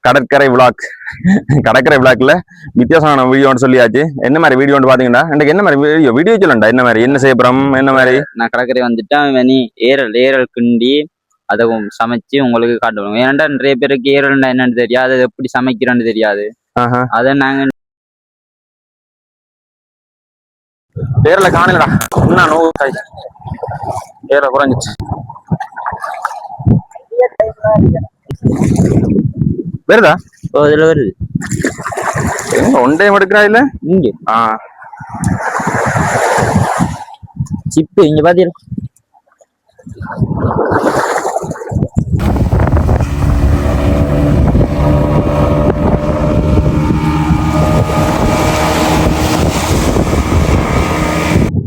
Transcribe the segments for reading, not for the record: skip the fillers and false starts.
கடற்கரை விளாக் கடற்கரை விளாக்ல வித்தியாசமான வீடியோன்னு சொல்லியாச்சு. என்ன மாதிரி வீடியோன்னு பாத்தீங்கன்னா எனக்கு என்ன மாதிரி வீடியோ சொல்லண்டா, என்ன மாதிரி என்ன செய்யப்படுறோம் என்ன மாதிரி. நான் கடற்கரை வந்துட்டா நீ ஏரல் கிண்டி அதை சமைச்சு உங்களுக்கு காட்டுவோம். ஏன்னா நிறைய பேருக்கு ஏரல்னா என்னன்னு தெரியாது, அது எப்படி சமைக்கிறோன்னு தெரியாது. அதை நாங்க ஏரல காணலடா, என்ன நோவு காய் ஏரல குறைஞ்சிச்சு. வருதா? இதுல வருது. ஒன் டைம் எடுக்கிறா இல்ல இங்க சிப்பு இங்க பாத்தீங்களா?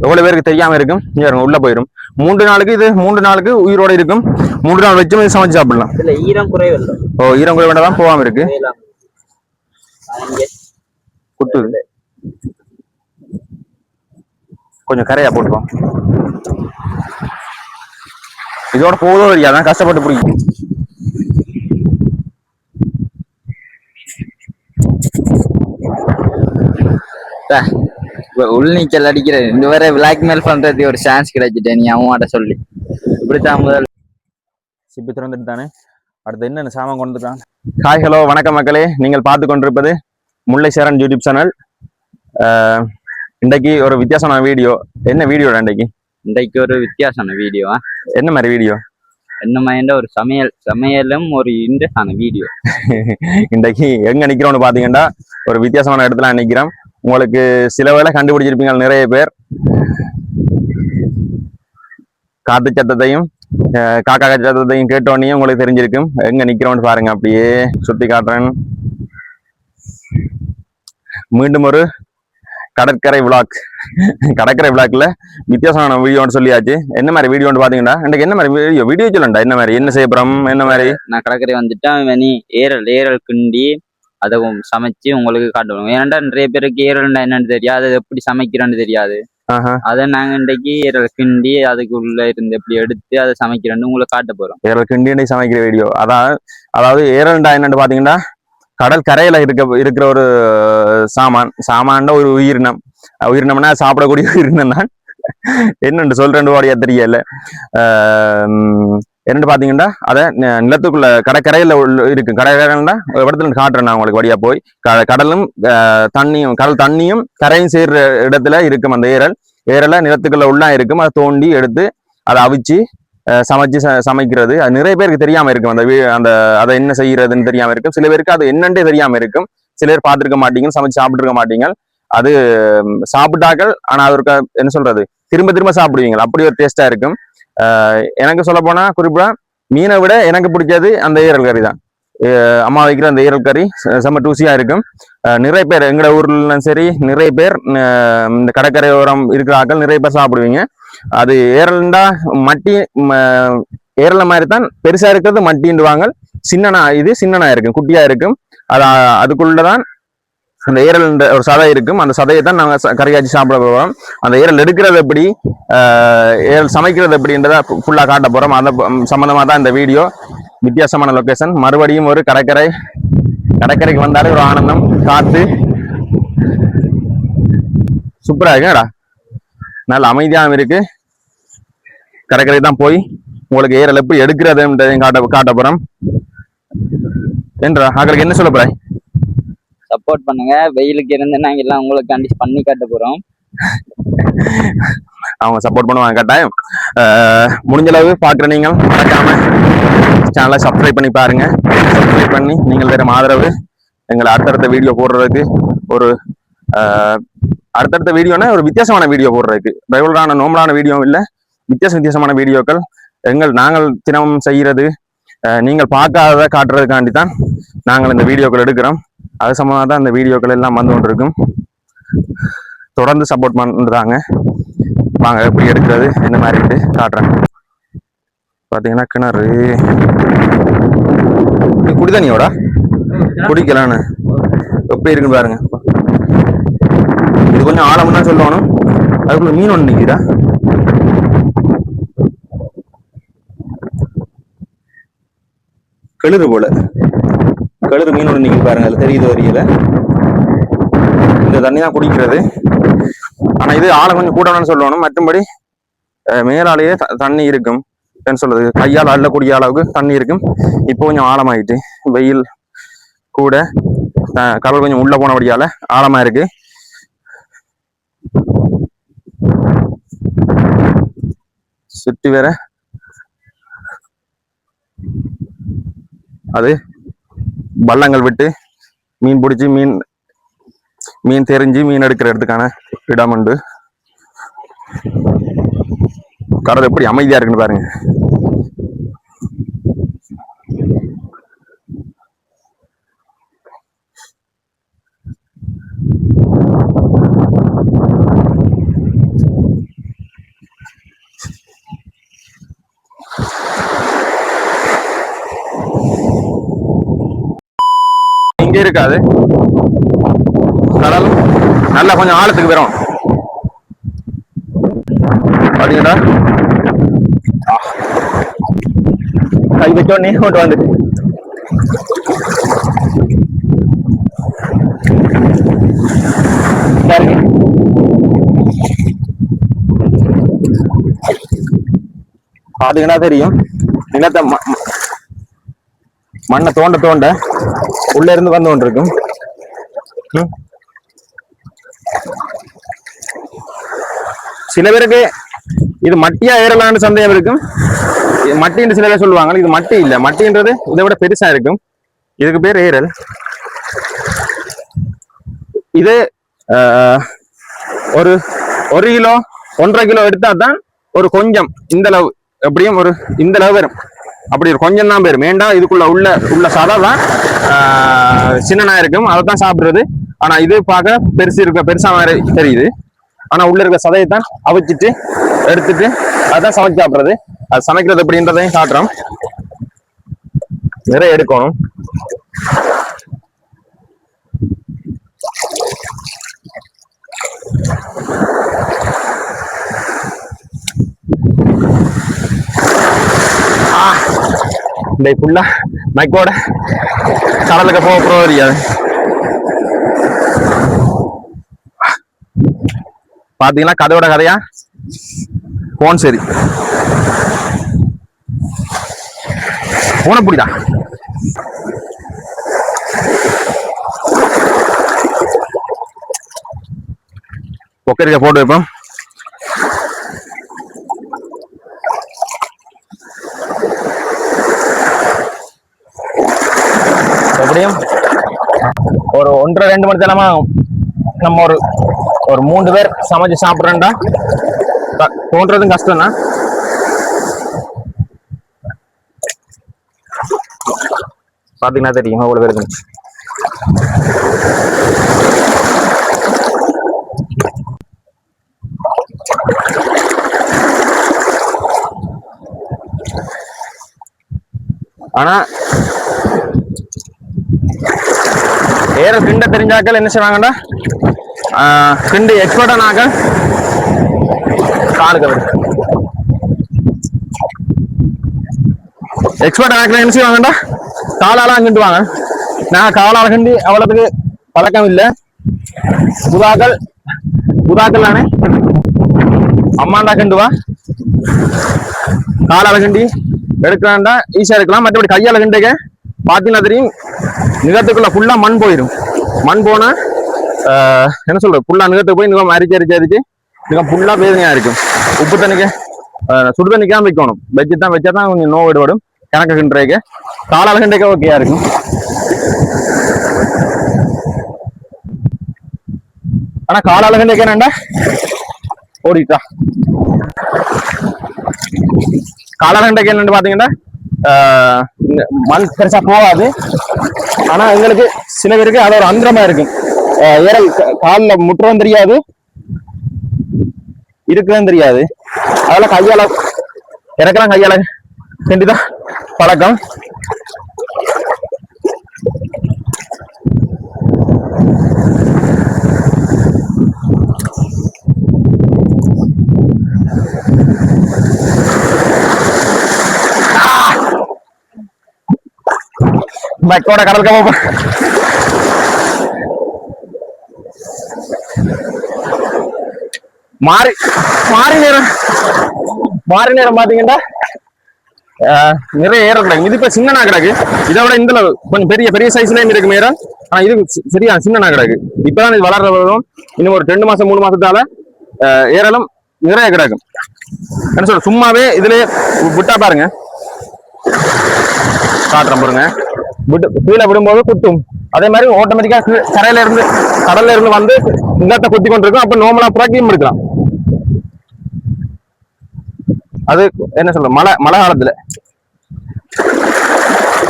எவ்வளவு பேருக்கு தெரியாம இருக்கும், உள்ள போயிடும். 3 நாளுக்கு இது 3 நாளுக்கு உயிரோட இருக்கும். 3 நாள் வச்சு சமைச்சு சாப்பிடலாம். இல்ல ஈரம் குறைவு. ஓ, ஈரம் குறைவு தான் போகாம இருக்கு. குத்துது கொஞ்சம் கரையா போட்டுக்கோ. இதோட போதும் தெரியாதான் கஷ்டப்பட்டு பிடிக்கும். உள்நீச்சல் அடிக்கிறது இந்த வரை பிளாக்மெயில் பண்றது ஒரு சான்ஸ் கிடைச்சிட்டேன். நீ அவன்கிட்ட சொல்லி இப்படித்தான் முதல் சிப்பி திறந்துட்டு தானே. அடுத்து என்னென்ன சாமான் கொண்டுட்டான். ஹாய் ஹலோ வணக்கம் மக்களே, நீங்கள் பார்த்து கொண்டிருப்பது முல்லை சேரன் யூடியூப் சேனல். இன்றைக்கு ஒரு வித்தியாசமான வீடியோ. என்ன வீடியோ இன்றைக்கு ஒரு வித்தியாசமான வீடியோ. என்ன மாதிரி வீடியோ? என்ன மாதிரி ஒரு சமையலும் ஒரு இன்ட்ரெஸ்டான வீடியோ. இன்றைக்கு எங்க நிக்கிறோம்னு பாத்தீங்கன்னா ஒரு வித்தியாசமான இடத்துல நிக்கிறோம். உங்களுக்கு சில வேளை கண்டுபிடிச்சிருப்பீங்க நிறைய பேர். காத்து சத்தத்தையும் காக்கா சத்தத்தையும் கேட்டோன்னே உங்களுக்கு தெரிஞ்சிருக்கும் எங்க நிக்கிறோம்னு பாருங்க. அப்படியே சுத்தி காட்டுறேன். மீண்டும் ஒரு கடற்கரை விளாக்ல வித்தியாசமான வீடியோன்னு சொல்லியாச்சு. என்ன மாதிரி வீடியோன்னு பாத்தீங்கன்னா எனக்கு என்ன மாதிரி வீடியோ சொல்லண்டா, என்ன மாதிரி என்ன செய்யப்படுறோம் என்ன மாதிரி. நான் கடற்கரை வந்துட்டா நீ ஏரல் கிண்டி அதை சமைச்சு உங்களுக்கு காட்டுவோம். ஏன்னா நிறைய பேருக்கு ஏரல்னா என்னன்னு தெரியாது, அது எப்படி சமைக்கிறோன்னு தெரியாது. அதை நாங்க இன்றைக்கு ஏரல் கிண்டி அதுக்குள்ள இருந்து எப்படி எடுத்து அதை சமைக்கிறோன்னு உங்களுக்கு காட்ட போறோம். ஏரல் கிண்டி சமைக்கிற வீடியோ. அதாவது ஏரல்டா என்னன்னு பாத்தீங்கன்னா கடல் கரையில இருக்கிற ஒரு சாமான் ஒரு உயிரினம்னா சாப்பிடக்கூடிய உயிரினம் தான். என்னன்னு சொல்றேன் வாடியா தெரியல. என்னன்னு பாத்தீங்கன்னா அதை நிலத்துக்குள்ள கடற்கரையில இருக்கு. கடற்கரைன்னா இடத்துல காட்டுறேன் நான் உங்களுக்கு. வழியா போய் கடலும் கடல் தண்ணியும் கரையும் சேர்ற இடத்துல இருக்கும் அந்த ஏரலை நிலத்துக்குள்ள உள்ள இருக்கும். அதை தோண்டி எடுத்து அதை அவிச்சு சமைக்கிறது. அது நிறைய பேருக்கு தெரியாம இருக்கும். அந்த அதை என்ன செய்யறதுன்னு தெரியாம இருக்கும். சில பேருக்கு அது என்னன்றே தெரியாம இருக்கும். சில பேர் பார்த்துருக்க மாட்டீங்க, சமைச்சு சாப்பிட்டுருக்க மாட்டீங்க. அது சாப்பிட்டாக்கள் ஆனா அது ஒரு என்ன சொல்றது திரும்ப திரும்ப சாப்பிடுவீங்க. அப்படி ஒரு டேஸ்டா இருக்கும். எனக்கு சொல்ல போனா குறிப்பா மீனை விட எனக்கு பிடிச்சது அந்த ஈரல் கறி தான். அம்மா வைக்கிற அந்த ஈரல் கறி செம்ம டூசியா இருக்கும். நிறைய பேர் எங்கட ஊர்ல சரி நிறைய பேர் இந்த கடற்கரையோரம் இருக்கிற ஆக்கள் நிறைய பேர் சாப்பிடுவீங்க. அது ஏரல்ண்டா மட்டி ஏரல மாதிரி தான் பெருசா இருக்கிறது மட்டின்டுவாங்க. இது சின்னனா இருக்கும், குட்டியா இருக்கும். அதுக்குள்ளதான் அந்த ஏரல் ஒரு சதை இருக்கும். அந்த சதையை தான் நாங்க கறியாச்சு சாப்பிட போறோம். அந்த ஏரல் எடுக்கிறது எப்படி, ஏரல் சமைக்கிறது எப்படின்றத ஃபுல்லா காட்ட போறோம். அந்த சம்பந்தமா தான் இந்த வீடியோ. வித்தியாசமான லொகேஷன். மறுபடியும் ஒரு கடற்கரைக்கு வந்தாலே ஒரு ஆனந்தம். காத்து சூப்பரா இருக்குடா, நல்ல அமைதியாகவும் இருக்கு. கடற்கரை தான் போய் உங்களுக்கு ஏரல் எப்படி எடுக்கிறதுன்றதையும் காட்ட போறோம். என்றா ஆக்களுக்கு என்ன சொல்ல போறேன்? சப்போர்ட் பண்ணுங்க. வெயிலுக்கு இருந்து நாங்க எல்லாம் உங்களுக்கு பண்ணி காட்ட போறோம். அவங்க சப்போர்ட் பண்ணுவாங்க கட்டாயம். முடிஞ்ச அளவு பாக்குற நீங்கள் மறக்காம சேனலை சப்ஸ்கிரைப் பண்ணி பாருங்க. சப்ஸ்கிரைப் பண்ணி நீங்கள் தரும் ஆதரவு எங்களை அடுத்தடுத்த வீடியோ போடுறதுக்கு ஒரு அடுத்தடுத்த வீடியோனா ஒரு வித்தியாசமான வீடியோ போடுறதுக்கு. ரெகுலரான நோம்பலான வீடியோ இல்லை, வித்தியாசமான வீடியோக்கள் நாங்கள் தினமும் செய்யறது நீங்கள் பார்க்காததை காட்டுறதுக்காண்டி தான் நாங்கள் இந்த வீடியோக்கள் எடுக்கிறோம். அது சம்பந்தமாக தான் இந்த வீடியோக்கள் எல்லாம் வந்து கொண்டு இருக்கும். தொடர்ந்து சப்போர்ட் பண்ணுறாங்க. வாங்க எப்படி எடுக்கிறது என்ன மாதிரி காட்டுறேன். பார்த்தீங்கன்னா கிணறு குடிதண்ணியோட குடிக்கலான்னு எப்படி இருக்குன்னு பாருங்க. இது கொஞ்சம் ஆழம்னா சொல்லணும். அதுக்குள்ள மீன் ஒன்று நிற்கிறா. கெளுரு போல எழுது மீன் ஒன்று நிற்க பாருங்க, அதில் தெரியுது வரியில. இந்த தண்ணி தான் குடிக்கிறது. ஆனா இது ஆழம் கொஞ்சம் கூடணும்னு சொல்லணும். மற்றபடி மேலாலேயே தண்ணி இருக்கும். என்ன சொல்றது, கையால் அள்ளக்கூடிய அளவுக்கு தண்ணி இருக்கும். இப்போ கொஞ்சம் ஆழமாயிட்டு, வெயில் கூட கடல் கொஞ்சம் உள்ள போனபடியால ஆழமா இருக்கு. சுற்றி வேற அது வள்ளங்கள் விட்டு மீன் பிடிச்சி மீன் தெரிஞ்சு மீன் எடுக்கிற இடத்துக்கான இடம் உண்டு. கடல் எப்படி அமைதியா இருக்குன்னு பாருங்க. இங்க இருக்காது கடல், நல்லா கொஞ்சம் ஆழத்துக்கு வரும் பாத்தீங்களா. கை வச்சோடனே கொண்டு வந்து பாத்தீங்கன்னா தெரியும். நிலத்தை மண்ணை தோண்ட தோண்ட உள்ள இருந்து வந்து கொண்டு இருக்கும். சில பேருக்கு இது மட்டியா ஏறலான்னு சந்தேகம் இருக்கும். மட்டின்னு சில பேர் சொல்லுவாங்க. இது மட்டி இல்ல, மட்டின்றது இதை விட பெருசா இருக்கும். இதுக்கு பேர் ஏறல். இது ஒரு 1 கிலோ 1.5 கிலோ எடுத்தா தான் ஒரு கொஞ்சம் இந்த அளவு, எப்படியும் ஒரு இந்த அளவு வரும். அப்படி ஒரு கொஞ்சம் தான் பேரும். வேண்டாம் இதுக்குள்ள உள்ள சதை தான் சின்னனா இருக்கும், அதை தான் சாப்பிடுறது. ஆனா இது பார்க்க பெருசா மாதிரி தெரியுது. ஆனா உள்ள இருக்க சதையை தான் அவிச்சிட்டு எடுத்துட்டு அதான் சமைச்சு சாப்பிடுறது. அது சமைக்கிறது எப்படின்றதையும் காட்டுறோம். நிறைய எடுக்கணும். இந்த ஃபுல்லா மைக்கோட கடலுக்கு போக தெரியாது. பாத்தீங்கன்னா கதையோட கதையா போன். சரி போன புடிடா. பொக்கரிக்க போட்டு வைப்போம். எப்படியும் ஒரு 1.5-2 மணி நேரமா நம்ம ஒரு 3 பேர் சமைச்சு சாப்பிட்றேன்டா. தோன்றதும் கஷ்டம் தான். பாத்தீங்கன்னா தெரியும் அவ்வளவு பேர் இருக்கு. ஆனா ஏற கிண்ட தெரிஞ்சாக்கள் என்ன செய்வாங்கடா, கிண்டு எக்ஸ்பர்ட்டானாக்க காலுக்கு எக்ஸ்பர்ட் ஆனாக்கள் என்ன செய்வாங்கடா, காலாலாம் கிண்டுவாங்க. நான் காலால கிண்டி அவ்வளவுக்கு பழக்கம் இல்லை. புதாக்கள் நானே அம்மாண்டா கிண்டுவா. காலால கிண்டி எடுக்கலாம்டா ஈஸியா இருக்கலாம். மற்றபடி கையால கிண்டுக்க பாத்தீங்கன்னா தெரியும், நிலத்துக்குள்ள ஃபுல்லா மண் போயிடும். மண் போனா என்ன சொல்றது, ஃபுல்லா நிலத்துக்கு போய் நிலம் அரிச்சு நிலம் ஃபுல்லா வேதனையா இருக்கும். உப்பு தண்ணிக்கு சுடு தண்ணிக்காம வைக்கணும். வச்சா தான் கொஞ்சம் நோய் விடுபடும். கணக்கு கிண்டுறதுக்கு காலால கிண்டைக்க ஓகேயா இருக்கும். ஆனா காலால கிண்டைக்க என்னண்டா ஓடிட்டா. காலால கிண்டைக்க என்னன்னு பாத்தீங்கன்னா மண் பெருசா போகாது. ஆனா எங்களுக்கு சில பேருக்கு அது ஒரு அந்தரமா இருக்கும். ஏறல் காலில் முட்டுறதும் தெரியாது, இருக்கிறதும் தெரியாது. அதெல்லாம் கையால இறக்கலாம், கையால கிண்டிதான் பழக்கம். பைக்கோட கடலுக்கு போவோம். மாறி நேரம் பாத்தீங்கன்னா நிறைய ஏற கிடக்கு. இது இப்ப சின்னனா கிடக்கு. இதை விட இந்த கொஞ்சம் பெரிய சைஸ்லயும் இருக்கு மேரம். ஆனா இது சரியா சின்னனா கிடக்கு. இப்பதான் இது வளர்றதும் இன்னும் ஒரு 2 மாசம் 3 மாசத்தால ஏறலும் நிறைய கிடக்கும். என்ன சொல்ற, சும்மாவே இதுலயே விட்டா பாருங்க, காட்டுறேன் பாருங்க, கீழே விடும்போது குத்தும். அதே மாதிரி ஆட்டோமேட்டிக்கா கடல்ல இருந்து வந்து நிலத்தை குத்தி கொண்டிருக்கும். அப்ப நார்மலா புறாக்கியும் எடுக்கலாம். அது என்ன சொல்ற, மழை காலத்துல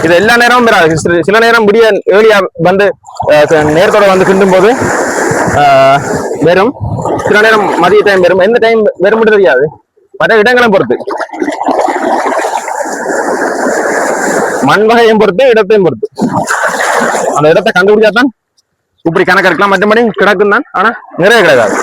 இது எல்லா நேரமும் வராது. சில நேரம் விடிய ஏர்லியா வந்து நேரத்தோட வந்து கிண்டும் போது வெறும், சில நேரம் மதிய டைம் வரும். எந்த டைம் வெறும் தெரியாது, மற்ற இடங்களும் பொறுத்து, மண் வகையும் பொறுத்து, இடத்தையும் பொறுத்து. அந்த இடத்தை கண்டுபிடிச்சாதான் இப்படி கணக்கு இருக்கலாம். மற்றபடி கிடக்கும் தான், ஆனா நிறைய கிடையாது.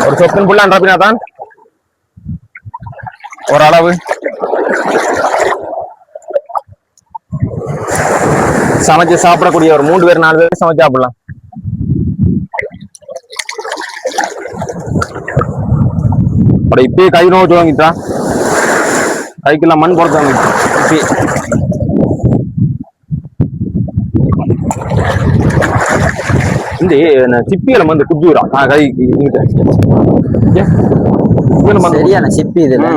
ஒரு சொப்பின் புள்ள அன்றாப்பினா தான் ஓரளவு சமைச்சு சாப்பிடக்கூடிய ஒரு 3 பேர் 4 பேர் சமைச்சு சாப்பிடலாம். இப்பயே கை நோச்சு வாங்கிட்டா, கைக்கெல்லாம் மண் பொறுத்து வாங்கிட்டு இந்த சிப்பியில வந்து குஜூரா கை சரியான சிப்பி இதுல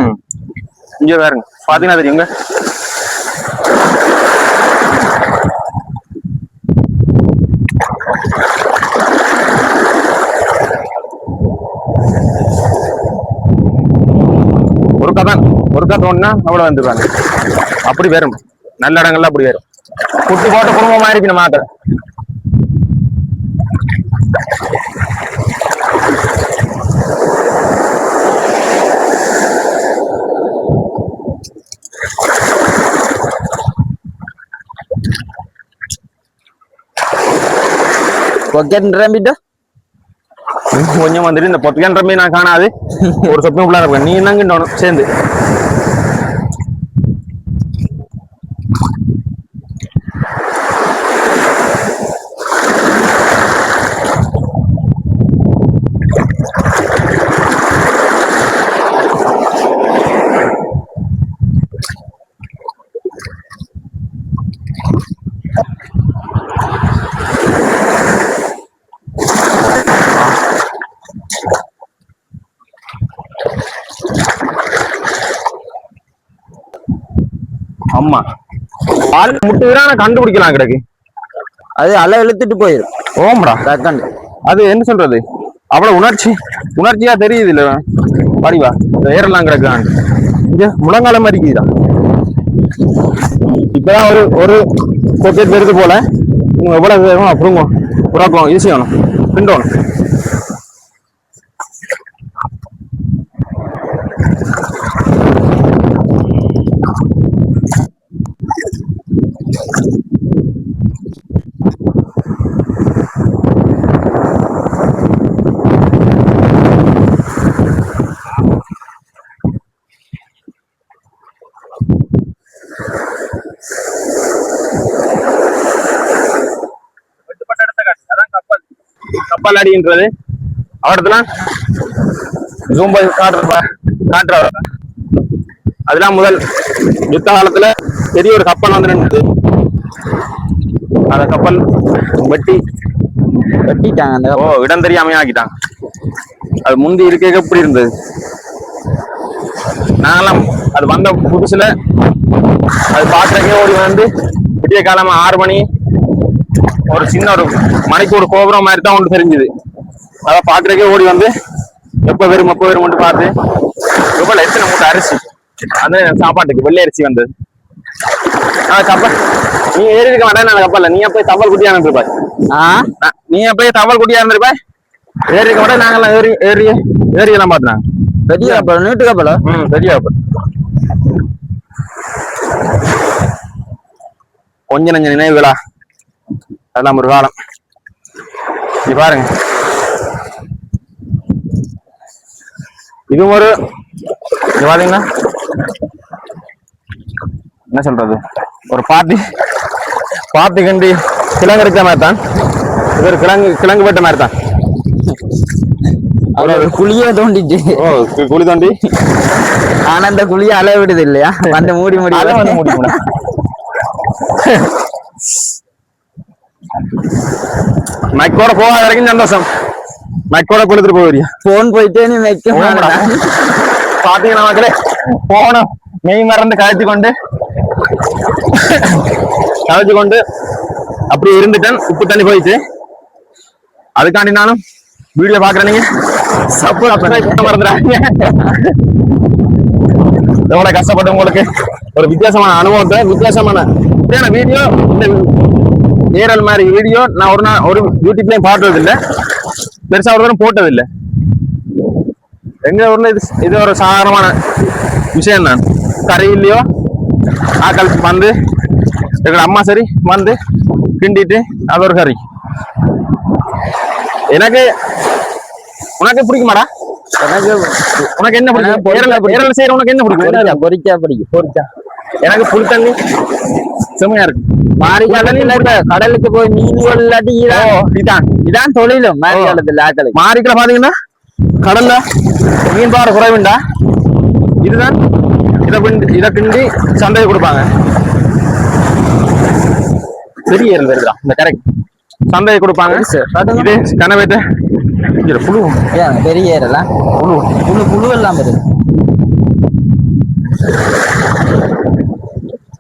இங்க வேறுங்க பாத்தீங்கன்னா தெரியுங்க. ஒரு கதை ஒண்ணா அவ்வளவு வந்துருவாங்க. அப்படி வரும், நல்ல இடங்கள்ல அப்படி வரும். குட்டி போட்ட குடும்பமா இருக்கு நம்ம ஆக்கள். கொஞ்சம் வந்துட்டு இந்த பொத்தியான் ரம்பி நான் காணாது. ஒரு சொப்பம் உள்ள இருப்பேன். நீ என்னங்கிட்டோனும் சேர்ந்து அம்மா பால் முட்டுகிறான கண்டுபிடிக்கலாம் கிடக்கு. அது அலை இழுத்துட்டு போயிடும். ஓம்டா டக்கண்டு. அது என்ன சொல்றது, அவ்வளவு உணர்ச்சியா தெரியுது இல்ல வடிவா. ஏறலாம் கிடக்குறான். இங்க முழங்காலம் மாதிரிதான். இப்பதான் ஒரு கொச்சை பெருது போல. எவ்வளவு வேணும் அப்புறம் புறாக்கும் இது செய்யணும், பிண்டோணும். கப்பல் அடின்றது அவடத்துல ஜூம் காட்டுற அதெல்லாம் முதல் யுத்த காலத்துல பெரிய ஒரு கப்பல் வந்து நின்றது. அந்த கப்பல் வெட்டிட்டாங்க. இடம் தெரியாம ஆக்கிட்டாங்க. அது முந்தி இருக்க எப்படி இருந்தது. நாங்கெல்லாம் அது வந்த புதுசுல அது பாக்குறக்கே ஓடி வந்து விடிய காலமா 6 மணி ஒரு சின்ன ஒரு மணிக்கு ஒரு கோபுரம் மாதிரி தான் ஒன்று தெரிஞ்சுது. அதை பாக்குறக்கே ஓடி வந்து எப்ப வரும் பார்த்து எவ்வளவு எத்தனை மூட்டை அரிசி அந்த சாப்பாட்டுக்கு வெள்ளை அரிசி வந்தது. கப்பல் நீ ஏறி இருக்க மாட்டேன். அந்த கப்பல்ல நீ போய் தவல் குட்டியா இருந்திருப்பாய். நீ போய் தவல் குட்டியா இருந்திருப்பாய். ஏறி இருக்க மாட்டேன். நாங்கெல்லாம் ஏறி எல்லாம் பார்த்துனாங்க. பெரிய கப்பல், நீட்டு கப்பல். பெரிய கப்பல். கொஞ்ச நஞ்ச நினைவுகளா அதெல்லாம் ஒரு காலம். இது பாருங்க, இது ஒரு இது பாத்தீங்கன்னா என்ன சொல்றது, ஒரு பாத்தி கண்டி கிழங்கு எடுக்க மாதிரி தான். இது ஒரு கிழங்கு வெட்ட மாதிரி தான். ஒரு குழிய தோண்டிட்டு குழி தோண்டி ஆனா அந்த குழிய அளவிடுது இல்லையா, அந்த மூடி வந்து மூடி மைக்கோட போகாத வரைக்கும் சந்தோஷம். மைக்கோட கொடுத்துட்டு போவீங்க. போன் போயிட்டே நீ வைக்க பாத்தீங்கன்னா மக்களே, போன மெய் மறந்து கழிச்சு கொண்டு அப்படியே இருந்துட்டேன். உப்பு தண்ணி போயிட்டு அதுக்காண்டி நானும் வீடியோ பாக்குறேன். நீங்க மறந்துடாதீங்க. எவ்வளவு கஷ்டப்பட்டு உங்களுக்கு ஒரு வித்தியாசமான அனுபவத்தை, வித்தியாசமான வீடியோ, இந்த ஏரல் மாதிரி வீடியோ நான் ஒரு யூடியூப்லயும் பார்த்தது இல்லை, பெருசா ஒரு தரம் போட்டது இல்லை. எங்க ஊர்ல இது ஒரு சாதாரணமான விஷயம் தான். கரையிலையோ ஆக்கள் வந்து எங்க அம்மா சரி வந்து கிண்டிட்டு அது ஒரு கறி. உனக்கு பிடிக்குமாடா? உனக்கு என்ன பிடிக்கும்? செய்யற உனக்கு என்ன பிடிக்கும்? பொரிச்சா. எனக்கு புளி தண்ணி செம்மையா இருக்கு. மாறி காலத்துல கடலுக்கு போய் மீன் இல்லாட்டி இதான் தொழிலும் மாறி காலத்துல ஆக்களுக்கு. மாறிக்கல பாத்தீங்கன்னா கடல்ல மீன் பாறை குறைவுண்டா, இதுதான் இதை கிண்டி சந்தையை கொடுப்பாங்க. பெரிய ஏரல் வருதா இந்த கரைக்கு சந்தையை கொடுப்பாங்க. இது கனவேட்ட புழு, பெரிய ஏரலாம் புழு எல்லாம் வருது.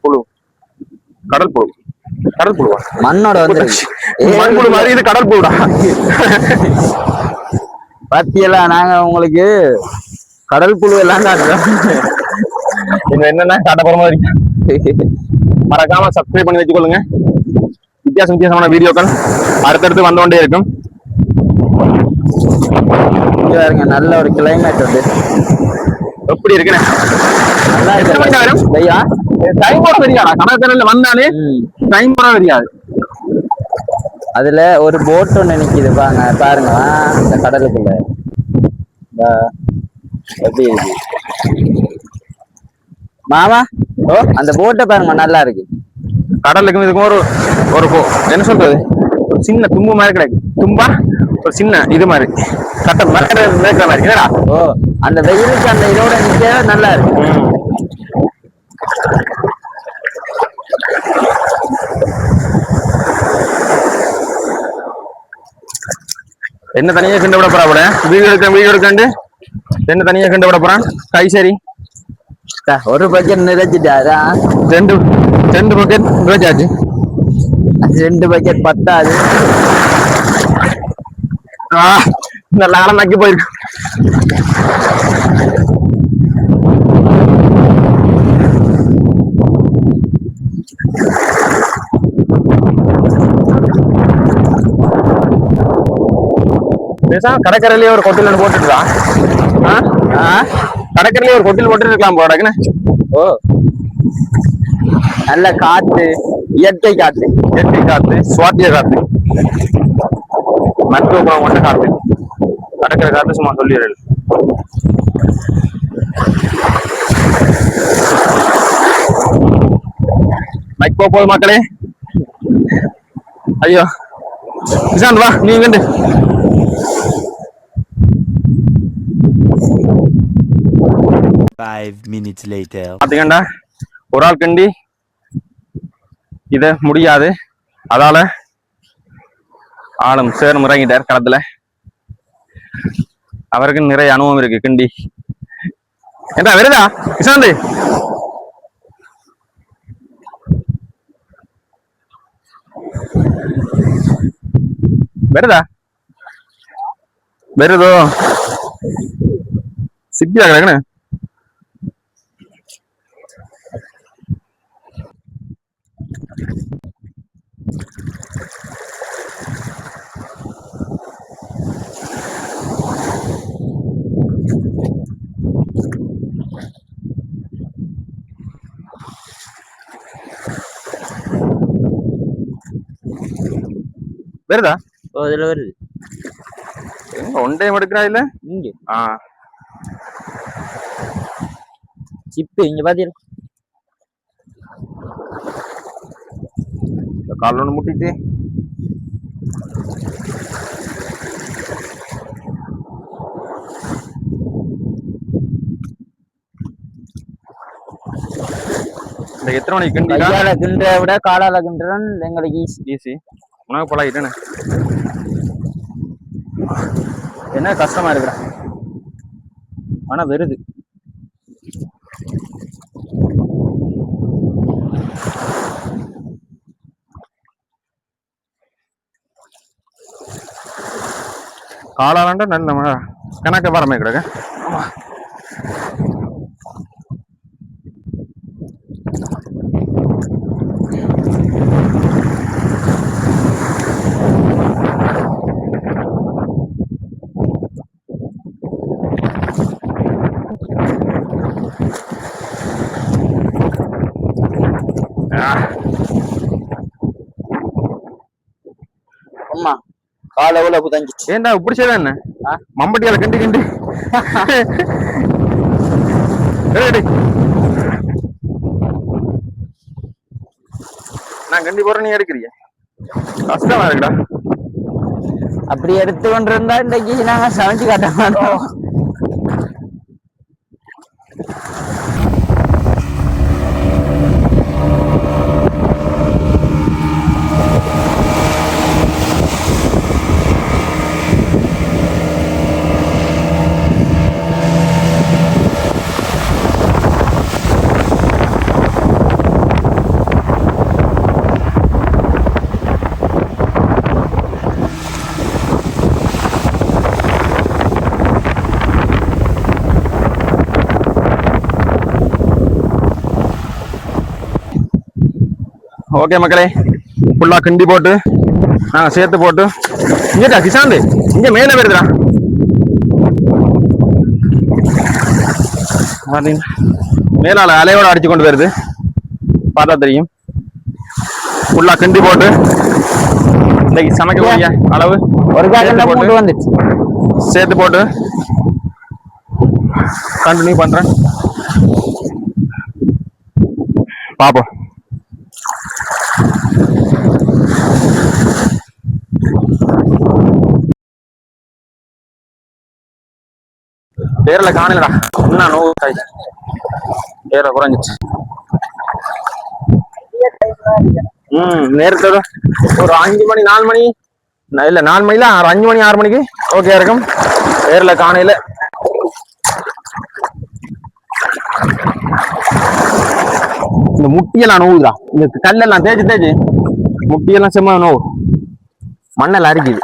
புழு கடல் புழுவா மண்ணோட வந்து மண் புழு மாதிரி, இது கடல் புழுடா. பத்தியெல்லாம் நாங்க உங்களுக்கு கடல் புழு எல்லாம் காட்டுறோம். என்னன்னா காட்ட போற மாதிரி. மறக்காம சப்ஸ்கிரைப் பண்ணி வச்சுக்கொள்ளுங்க. வித்தியாசமான வீடியோக்கள் அடுத்தடுத்து வந்து கொண்டே இருக்கும். நல்ல ஒரு கிளைமேட் வந்து எப்படி இருக்குன்னு நல்லா இருக்கு. டைம் போட தெரியாதா? கடற்கரையில வந்தாலே டைம் போட தெரியாது. அதுல ஒரு போட் ஒண்ணு நிக்குது பாருங்க இந்த கடலுக்குள்ள எப்படி இருக்கு மாமா. அந்த போட்டை பாருங்க, நல்லா இருக்கு. கடலுக்கும் இதுக்கும் ஒரு என்ன சொல்றது, ஒரு சின்ன தும்பு மாதிரி கிடைக்கு. தும்பா ஒரு சின்ன இது மாதிரி கட்ட மேற்கிற மாதிரி. அந்த வெயிலுக்கு அந்த இதோட நிக்க நல்லா இருக்கு. என்ன தனியா கிண்ட விட போறா? வீடியோ எடுக்காண்டு என்ன தனியா கிண்ட விட போறான்? கை சரி ஒரு பக்கெட் நிறைச்சிட்டாரா? ரெண்டு பக்கெட் நிறைச்சாச்சு. 2 பக்கெட் பத்தாது. நல்ல ஆழம் நக்கி போயிருக்கு. கடற்கரையிலேயே ஒரு கொட்டில் போட்டுருக்கலாம். கடற்கரையிலேயே ஒரு கொட்டில் போட்டு இருக்கலாம் போடக்குன்னு. நல்ல காத்து, இயற்கை காத்து, சுவாத்திய காத்து, மருத்துவ குணம் கொண்ட காத்து. கடற்கரை காத்து சும்மா சொல்லிடுறது. மைக் போகுது மக்களே. ஐயோ நிஷாந்த் வா, நீ கண்டு பாத்தீங்கண்டா ஒரு ஆள் கண்டி இத முடியாது. அதால ஆளும் சேரும் இறங்கிட்டார் களத்துல. அவருக்கு நிறைய அனுபவம் இருக்கு கிண்டி. என்ன வருதா நிஷாந்த்? வருதோ சிப்பியா கிடக்குன்னு. வருதா? இதுல வருது. ஒன்றே எடுக்கிறா இல்ல இங்க ஆ சிப்பு இங்க பாத்தீங்களா கால் ஒன்று முட்டிட்டு இந்த எத்தனை மணிக்கு கிண்டிடா கையால கிண்டுறத விட காலால கிண்டுறன் எங்களுக்கு ஈஸி ஈஸி உனக்கு பழகிட்டேனே என்ன கஷ்டமா இருக்குடா ஆனா வருது காலாலண்டா நல்ல கணக்க வரமே கிடக்க அம்மா கால எவ்வளவு புதஞ்சிச்சு ஏன்டா இப்படி செய்தா என்ன மம்பட்டியால கிண்டி கிண்டி நான் கண்டி போறேன் நீ எடுக்கிறீங்க கஷ்டமா இருக்குடா அப்படி எடுத்து கொண்டு இருந்தா இன்றைக்கு நாங்க சமைச்சு காட்ட மாட்டோம் ஓகே மக்களே ஃபுல்லா கிண்டி போட்டு சேர்த்து போட்டு இங்கடா கிசாந்து இங்க மேல வருதுடா மேலால அலையோட அடிச்சு கொண்டு வருது பார்த்தா தெரியும் ஃபுல்லா கிண்டி போட்டு இன்னைக்கு சமைக்கக்கூடிய அளவு ஒரு காக்கெல்லாம் போட்டு வந்துச்சு சேர்த்து போட்டு கண்டினியூ பண்றேன் பாப்போம் பேர்ல காணலடா என்ன நோவு தாய் பேர குறைஞ்சிச்சு நேரத்துல ஒரு 5 மணி 4 மணி இல்ல 4 மணில 5 மணி 6 மணிக்கு ஓகே இருக்கும் பேர்ல காணையில இந்த முட்டியெல்லாம் நோவுதா இந்த கல்லெல்லாம் தேய்ச்சி தேய்ச்சி முட்டியெல்லாம் செம்ம நோவு மண்ணெல்லாம் அரிக்குது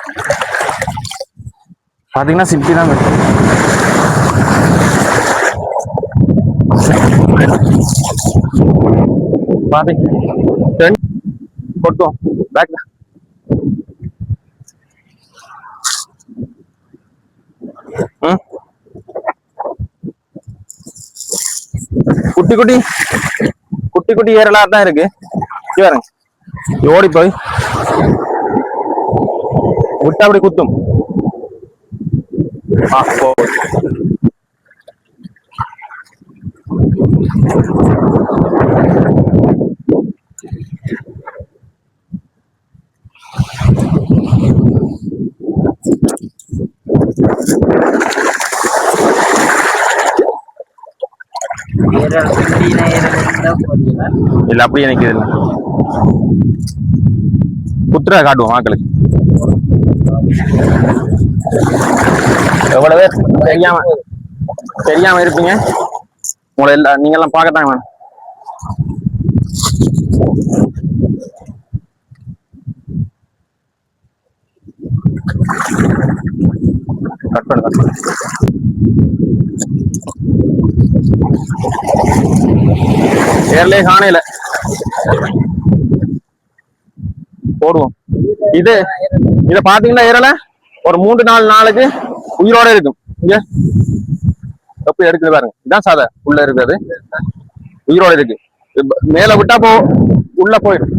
பாத்தீங்கன்னா சிப்பி தான் பாத்தி கொட்டும் பேக்ல குட்டி குட்டி குட்டி குட்டி ஏறலா தான் இருக்கு பாருங்க ஓடி போய் விட்டா அப்படி குத்தும் இல்ல அப்படி எனக்கு இல்ல குத்துறா காட்டுவோம் மக்களுக்கு எவ்வளவு தெரியாம இருப்பீங்க உங்களை எல்லாம் நீங்க எல்லாம் பார்க்கத்தாங்க வேணும் கட் பண்ணு ஏர்லயே காணையில போடுவோம் இத பாத்தீங்கன்னா ஏறல ஒரு 3-4 நாளுக்கு உயிரோட இருக்கும் இங்க எப்படி எடுக்குது பாருங்க இதான் சாதை உள்ள இருக்குது உயிரோட இருக்கு மேல விட்டா உள்ள போயிடும்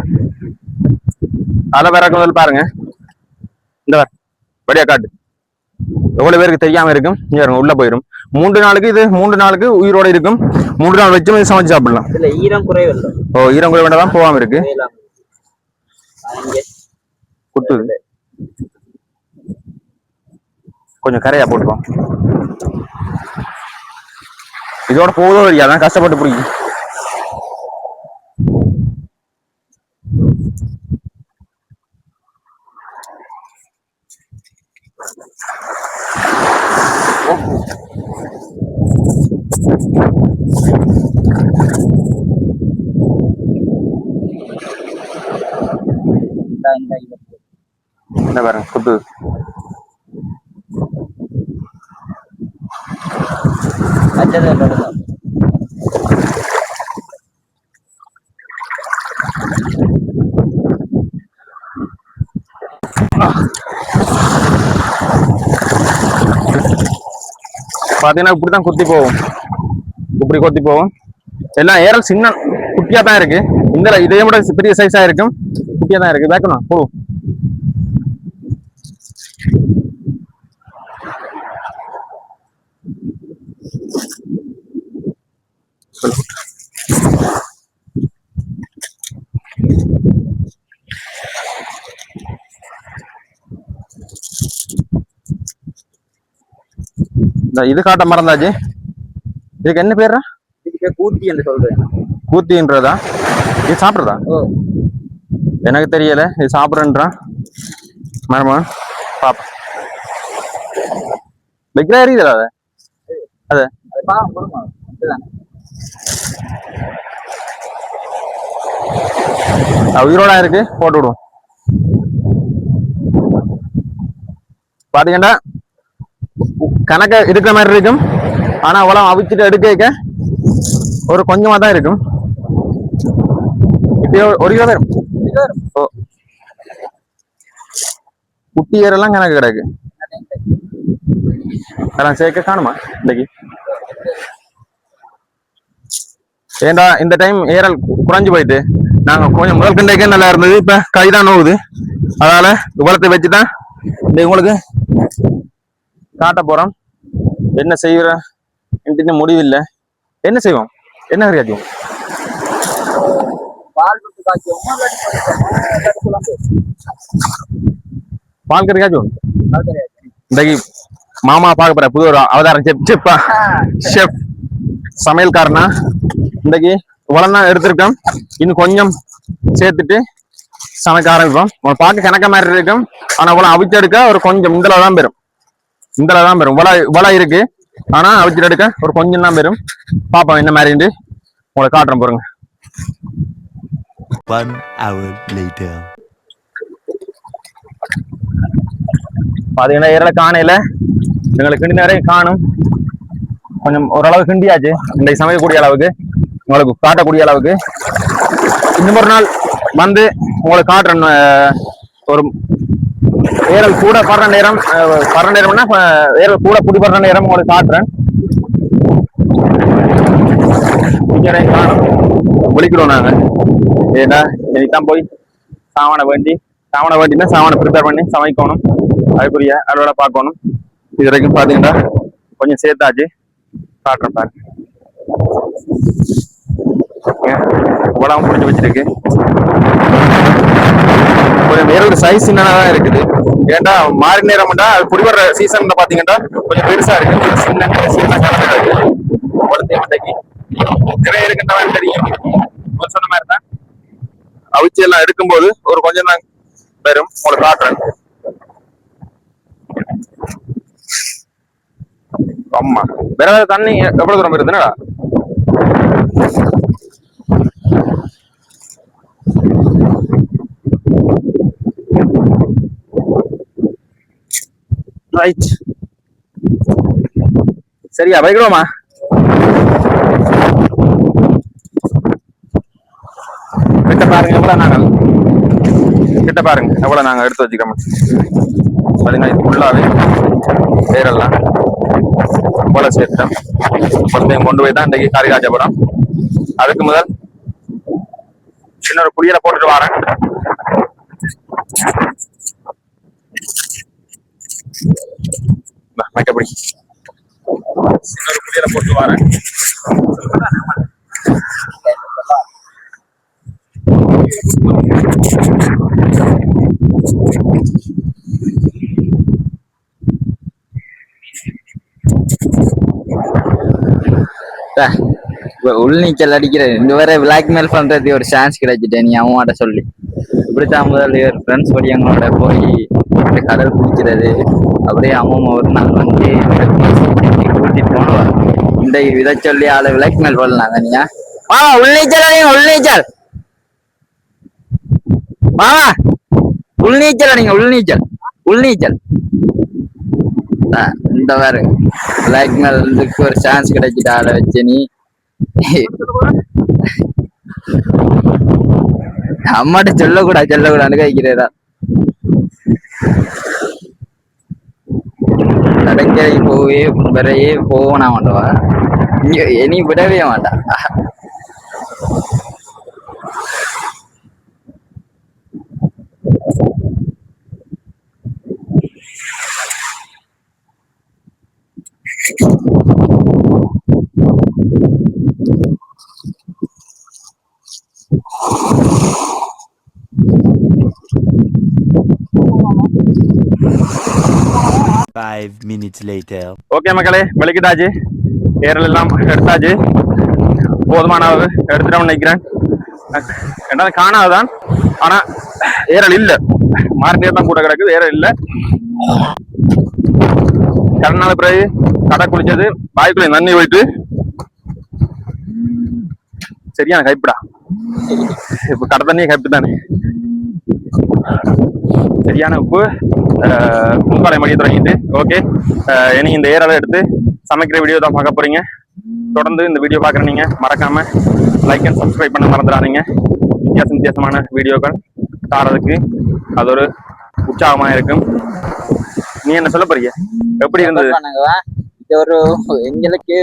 அலை வேற முதல் பாருங்க இந்த படியா காட்டு எவ்வளவு பேருக்கு தெரியாம இருக்கும் இங்க பாருங்க, உள்ள போயிடும். 3 நாளுக்கு இது 3 நாளுக்கு உயிரோட இருக்கும். 3 நாள் வச்சு சமைச்சு சாப்பிடலாம். இல்ல ஈரம் குறைவு இல்லை. ஓ, ஈரம் குறைவு தான் போகாம இருக்கு. குத்துது கொஞ்சம் கரையா போட்டுப்போம். இதோட போதோ இல்லையா, அதான் கஷ்டப்பட்டு பிடிக்கும். என்ன பாருங்க குத்து. பாத்தீங்கன்னா இப்படிதான் குத்தி போகும், இப்படி கொத்தி போகும். எல்லாம் ஏரல் சின்ன குட்டியா தான் இருக்கு. இந்த இதே விட பெரிய சைஸா இருக்கும், குட்டியா தான் இருக்கு. வேக்கணும் போ. இது காட்ட மறந்தாச்சு. இதுக்கு என்ன பேரா? கூத்தி என்று சொல்றேன். கூத்தின்றதா? இது சாப்பிடுறதா? எனக்கு தெரியல. இது சாப்பிடுறேன்றான் மரமன். பாப்பா வைக்கிறாரு இதுல அத உயிரோட இருக்கு, போட்டு விடுவோம். பாத்தீங்கன்னா கணக்க இருக்கிற மாதிரி இருக்கும். ஆனா உலம் அவிச்சுட்டு எடுக்க ஒரு கொஞ்சமா தான் இருக்கும். இப்ப 1 கிலோ வரும். குட்டி ஏரெல்லாம் கணக்கு கிடக்கு. அதெல்லாம் சேர்க்க காணுமா இன்னைக்கு? ஏண்டா இந்த டைம் ஏரல் குறைஞ்சு போயிட்டு நாங்க கொஞ்சம் முதல் கண்டைக்கே நல்லா இருந்தது. இப்ப கைதான் நோவுது. அதனால உலத்தை வச்சுதான் இந்த உங்களுக்கு காட்ட போறோம். என்ன செய்யற முடிவில்லை. என்ன செய்வோம்? என்ன கறியாச்சும் பால் கறியாச்சும் இன்றைக்கு மாமா பார்க்க போற புது ஒரு அவதாரம். செஃப் சமையல்காரனா இன்றைக்கு இவ்வளவுதான் எடுத்திருக்கோம். இன்னும் கொஞ்சம் சேர்த்துட்டு சமைக்க ஆரம்பிப்போம். பார்க்க கணக்க மாதிரி இருக்கும். ஆனா இவ்வளவு அவிச்சு எடுக்க ஒரு கொஞ்சம் இந்தளவு தான் பெறும். இவ்வளவு இருக்கு. ஆனா அவிச்சு எடுக்க ஒரு கொஞ்சம் தான் பெறும். பாப்போம் என்ன மாதிரி உங்களை காட்டுறேன் பாருங்க. 1 hour later. பாத்தீங்கன்னா ஏறல காணையில எங்களுக்கு கிண்டி நிறைய காணும். கொஞ்சம் ஓரளவு கிண்டியாச்சு. இன்றைக்கு சமைக்கக்கூடிய அளவுக்கு, உங்களுக்கு காட்டக்கூடிய அளவுக்கு. இன்னும் ஒரு நாள் வந்து உங்களுக்கு காட்டுறேன். ஒரு ஏரல் கூட படுற நேரம்னா ஏரல் கூட பிடிபடுற நேரம் உங்களுக்கு காட்டுறேன். காணும் விழிக்கிறோம் நாங்க. ஏன்னா இன்னைக்குதான் போய் சாவனை வேண்டினா சாவனை ப்ரிப்பேர் பண்ணி சமைக்கணும். அதுக்குரிய அலுவலை பார்க்கணும். இது வரைக்கும் பாத்தீங்கன்னா கொஞ்சம் சேர்த்தாச்சு. காட்டுறேன் பாருங்க. உடம்பு புடிச்சு வச்சிருக்கு. கொஞ்சம் வேற ஒரு சைஸ் சின்னதான் இருக்குது. ஏன்டா மாறி நேரம்டா அது குடிவர சீசன்ல பாத்தீங்கன்னா கொஞ்சம் பெருசா இருக்கு. சின்ன இருக்கு. நிறைய இருக்குன்ற மாதிரி தெரியும். சொன்ன மாதிரி தான் அவிச்சி எல்லாம் எடுக்கும்போது ஒரு கொஞ்சம் தான் வரும். உங்களுக்கு காட்டுறேன். ஆமா வேற தண்ணி எவ்வளவு தூரம் இருக்குதுன்னா ரைட். சரியா வைக்கிறோமா? கிட்ட பாருங்க எவ்வளவு நாங்க எடுத்து வச்சுக்கிறோம். பாத்தீங்கன்னா இது ஃபுல்லாவே பேரெல்லாம் போல சேர்த்தோம். மொத்தம் கொண்டு போய் தான் இன்றைக்கு கறி காய்ச்ச போறோம். அதுக்கு முதல் சின்ன ஒரு குளியலை போட்டுட்டு வரேன். மற்றபடி இன்னொரு குடியில போட்டு வரேன். உள்நீச்சல் அடிக்கிறது இந்த வரை பிளாக்மெயில் பண்றது ஒரு சான்ஸ் கிடைச்சிட்டேன் நீ அவன்கிட்ட சொல்லி இப்படித்தான் முதல் ஃப்ரெண்ட்ஸ் படி எங்களோட போய் கடல் குடிக்கிறது அப்படியே அம்மா ஒரு நாள் வந்து கூட்டிட்டு போனவா இந்த இதை சொல்லி ஆளை பிளாக்மெயில் பண்ணலாங்க நீங்க மாமா உள்நீச்சல் அடிங்க உள்நீச்சல் மாமா உள்நீச்சல் அடிங்க உள்நீச்சல் உள்நீச்சல் இந்த வேறு பிளாக்மெயிலுக்கு ஒரு சான்ஸ் கிடைச்சிட்டு ஆளை வச்சு நீ அம்மாட்ட சொல்லக்கூடாது கைக்கிறதா கடற்கரை போவே வரையே போவனா மாட்டவா இனி விடவே மாட்டா 5 minutes later. ஓகே மக்களே, வெளிக்கிட்டாச்சு, ஏரல் எல்லாம் எடுத்தாச்சு, போதுமான அளவு எடுத்துட்டோம்னு நினைக்கிறேன். என்னது காணாதுதான், ஆனா ஏரல் இல்லை, மாறினே தான் கூட கிடக்குது, ஏரல் இல்லை. கடனால பிறகு கடை குளிச்சது வாய்க்குள்ள நன்னி போயிட்டு சரியான கைப்பிடா. இப்ப கடை தண்ணியே கைப்பு தானே, சரியான உப்பு முன்காலை மடிய தொடங்கிட்டு. ஓகே, இனி இந்த ஏராளம் எடுத்து சமைக்கிற வீடியோ தான் பார்க்க போறீங்க. தொடர்ந்து இந்த வீடியோ பார்க்குற நீங்க மறக்காம லைக் அண்ட் சப்ஸ்கிரைப் பண்ண மறந்துடாதீங்க. வித்தியாசமான வீடியோக்கள் தாரதுக்கு அது ஒரு உற்சாகமா இருக்கும். நீ என்ன சொல்ல போறீங்க, எப்படி இருந்தது? இது ஒரு எங்களுக்கு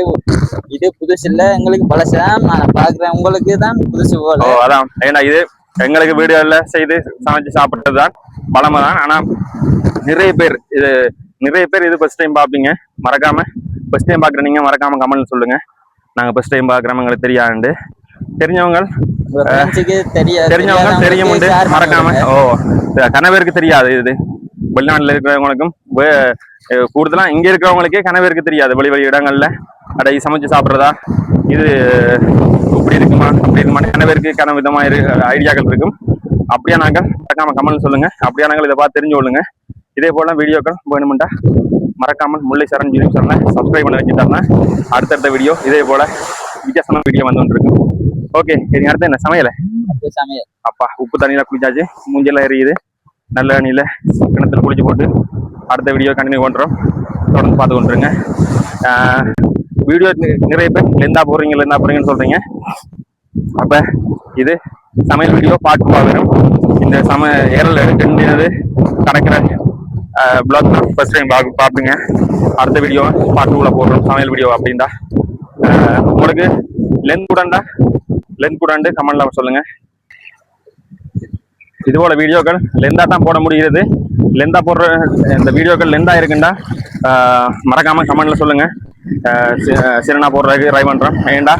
இது புதுசு இல்ல, எங்களுக்கு பழசுதான். நான் பாக்குறேன், உங்களுக்கு தான் புதுசு போல. அதான், ஏன்னா இது எங்களுக்கு வீடுகள்ல செய்து சமைச்சு சாப்பிட்டதுதான் பழமை தான். ஆனா நிறைய பேர் இது ஃபர்ஸ்ட் டைம் பார்ப்பீங்க. மறக்காம ஃபர்ஸ்ட் டைம் பாக்குற நீங்க மறக்காம கமெண்ட்ல சொல்லுங்க. நாங்க ஃபர்ஸ்ட் டைம் பாக்குறோம், எங்களுக்கு தெரியாது. தெரிஞ்சவங்க தெரியும் மறக்காம. கணவருக்கு தெரியாது, இது வெளிநாட்டுல இருக்கிறவங்களுக்கும் கூடுதலா இங்க இருக்கிறவங்களுக்கே கணவருக்கு தெரியாது. வெளி இடங்கள்ல அடை சமைச்சு சாப்பிட்றதா, இது இப்படி இருக்குமா அப்படி இருக்குமா, கணவருக்கு விதமா ஐடியாக்கள் இருக்கும். அப்படியா நாங்கள் மறக்காம கமெண்ட் சொல்லுங்க. அப்படியா நாங்கள் இதை பார்த்து தெரிஞ்சு கொள்ளுங்க. இதே போல வீடியோக்கள் வேணுமெண்டா மறக்காமல் முல்லை சரண் யூடியூப் சேனலை சப்ஸ்கிரைப் பண்ண வச்சுட்டாருன்னா அடுத்தடுத்த வீடியோ இதே போல வித்தியாசமான வீடியோ வந்துருக்கு. ஓகே, நீங்க அடுத்து என்ன சமையல? அப்பா உப்பு தண்ணியில குளிச்சாச்சு, மூஞ்செல்லாம் எரியுது. நல்ல தண்ணியில கிணத்துல குளிச்சு போட்டு அடுத்த வீடியோ கண்டினியூ பண்றோம். தொடர்ந்து பார்த்து கொண்டுருங்க. வீடியோ நிறைய பேர் லெந்தா போறீங்கன்னு சொல்றீங்க. அப்ப இது சமையல் வீடியோ பார்ட் 2 வரும். இந்த ஏரல் எடுக்கிறது கடற்கிற பிளாக் ஃபர்ஸ்ட் டைம் பார்ப்பீங்க. அடுத்த வீடியோ பார்ட் 2ல போடுறோம் சமையல் வீடியோ. அப்படின்டா உங்களுக்கு லென்த் கூடாண்டு கமெண்ட்ல சொல்லுங்க. இது போல வீடியோக்கள் லெந்தா தான் போட முடிகிறது. லெந்தா போடுற இந்த வீடியோக்கள் லெந்தா இருக்குண்டா மறக்காம கமெண்ட்ல சொல்லுங்க. சிறனா போடுறதுக்கு ட்ரை பண்றோம். ஏண்டா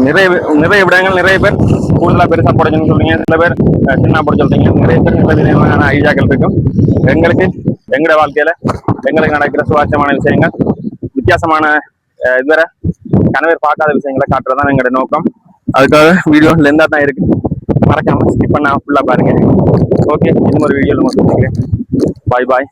நிறைய விடங்கள் நிறைய பேர் கூடுதலா பெருசா போடணும்னு சொல்றீங்க, சில பேர் சின்ன போட சொல்றீங்க. நிறைய பேர் நிறைய விதமான ஐடியாக்கள் இருக்கும். எங்களுக்கு எங்களோட வாழ்க்கையில எங்களுக்கு நடக்கிற சுவாரஸ்யமான விஷயங்கள், வித்தியாசமான இதுவரை கணவர் பார்க்காத விஷயங்களை காட்டுறதுதான் எங்களோட நோக்கம். அதுக்காக வீடியோ லெந்தா தான் இருக்கு, மறக்காம ஸ்கிப் பண்ணா ஃபுல்லா பாருங்க. ஓகே, இன்னும் ஒரு வீடியோல சந்திக்கிறேன். பாய்.